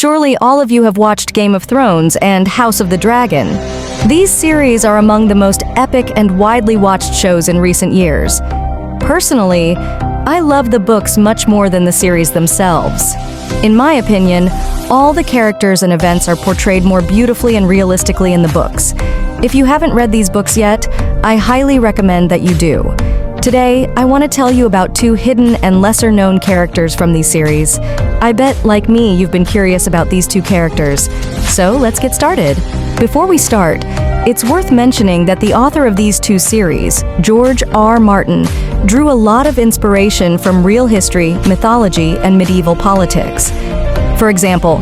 Surely all of you have watched Game of Thrones and House of the Dragon. These series are among the most epic and widely watched shows in recent years. Personally, I love the books much more than the series themselves. In my opinion, all the characters and events are portrayed more beautifully and realistically in the books. If you haven't read these books yet, I highly recommend that you do. Today, I want to tell you about two hidden and lesser-known characters from these series. I bet, like me, you've been curious about these two characters. So let's get started. Before we start, it's worth mentioning that the author of these two series, George R. Martin, drew a lot of inspiration from real history, mythology, and medieval politics. For example,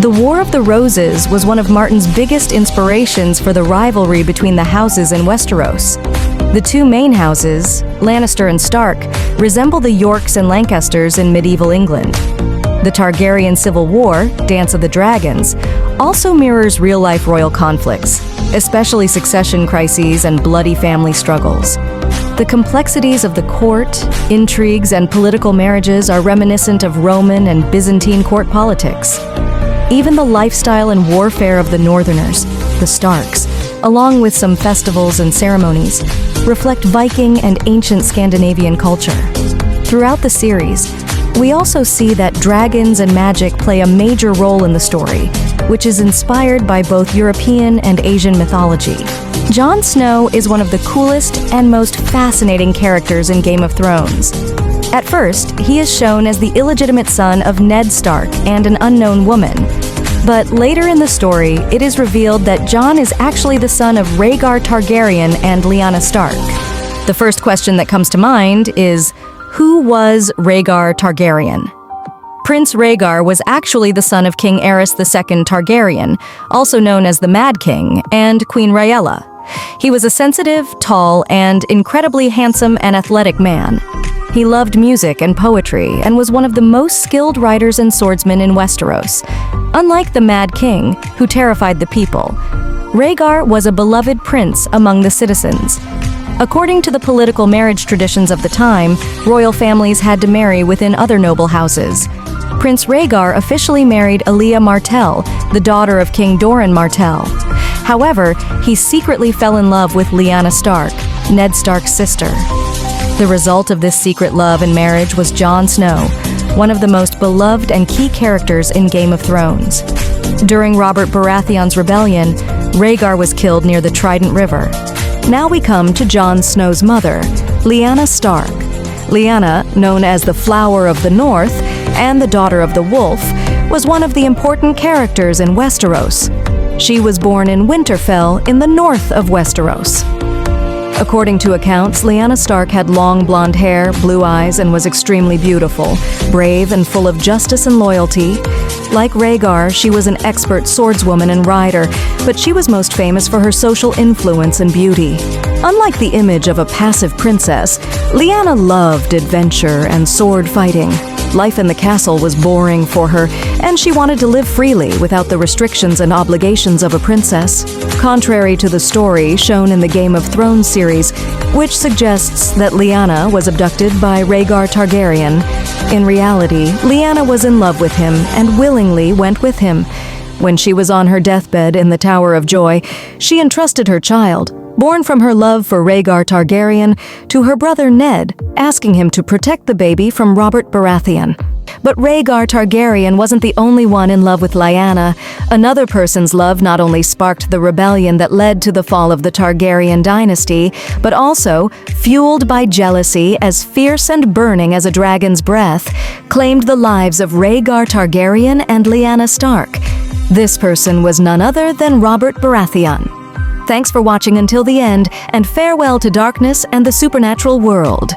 the War of the Roses was one of Martin's biggest inspirations for the rivalry between the houses in Westeros. The two main houses, Lannister and Stark, resemble the Yorks and Lancasters in medieval England. The Targaryen Civil War, Dance of the Dragons, also mirrors real-life royal conflicts, especially succession crises and bloody family struggles. The complexities of the court, intrigues, and political marriages are reminiscent of Roman and Byzantine court politics. Even the lifestyle and warfare of the Northerners, the Starks, along with some festivals and ceremonies, reflect Viking and ancient Scandinavian culture. Throughout the series, we also see that dragons and magic play a major role in the story, which is inspired by both European and Asian mythology. Jon Snow is one of the coolest and most fascinating characters in Game of Thrones. At first, he is shown as the illegitimate son of Ned Stark and an unknown woman. But later in the story, it is revealed that Jon is actually the son of Rhaegar Targaryen and Lyanna Stark. The first question that comes to mind is, who was Rhaegar Targaryen? Prince Rhaegar was actually the son of King Aerys II Targaryen, also known as the Mad King, and Queen Rhaella. He was a sensitive, tall, and incredibly handsome and athletic man. He loved music and poetry and was one of the most skilled riders and swordsmen in Westeros. Unlike the Mad King, who terrified the people, Rhaegar was a beloved prince among the citizens. According to the political marriage traditions of the time, royal families had to marry within other noble houses. Prince Rhaegar officially married Alia Martell, the daughter of King Doran Martell. However, he secretly fell in love with Lyanna Stark, Ned Stark's sister. The result of this secret love and marriage was Jon Snow, one of the most beloved and key characters in Game of Thrones. During Robert Baratheon's rebellion, Rhaegar was killed near the Trident River. Now we come to Jon Snow's mother, Lyanna Stark. Lyanna, known as the Flower of the North and the Daughter of the Wolf, was one of the important characters in Westeros. She was born in Winterfell in the north of Westeros. According to accounts, Lyanna Stark had long blonde hair, blue eyes, and was extremely beautiful, brave, and full of justice and loyalty. Like Rhaegar, she was an expert swordswoman and rider, but she was most famous for her social influence and beauty. Unlike the image of a passive princess, Lyanna loved adventure and sword fighting. Life in the castle was boring for her, and she wanted to live freely without the restrictions and obligations of a princess. Contrary to the story shown in the Game of Thrones series, which suggests that Lyanna was abducted by Rhaegar Targaryen, in reality, Lyanna was in love with him and willingly went with him. When she was on her deathbed in the Tower of Joy, she entrusted her child, born from her love for Rhaegar Targaryen, to her brother Ned, asking him to protect the baby from Robert Baratheon. But Rhaegar Targaryen wasn't the only one in love with Lyanna. Another person's love not only sparked the rebellion that led to the fall of the Targaryen dynasty, but also, fueled by jealousy as fierce and burning as a dragon's breath, claimed the lives of Rhaegar Targaryen and Lyanna Stark. This person was none other than Robert Baratheon. Thanks for watching until the end, and farewell to darkness and the supernatural world.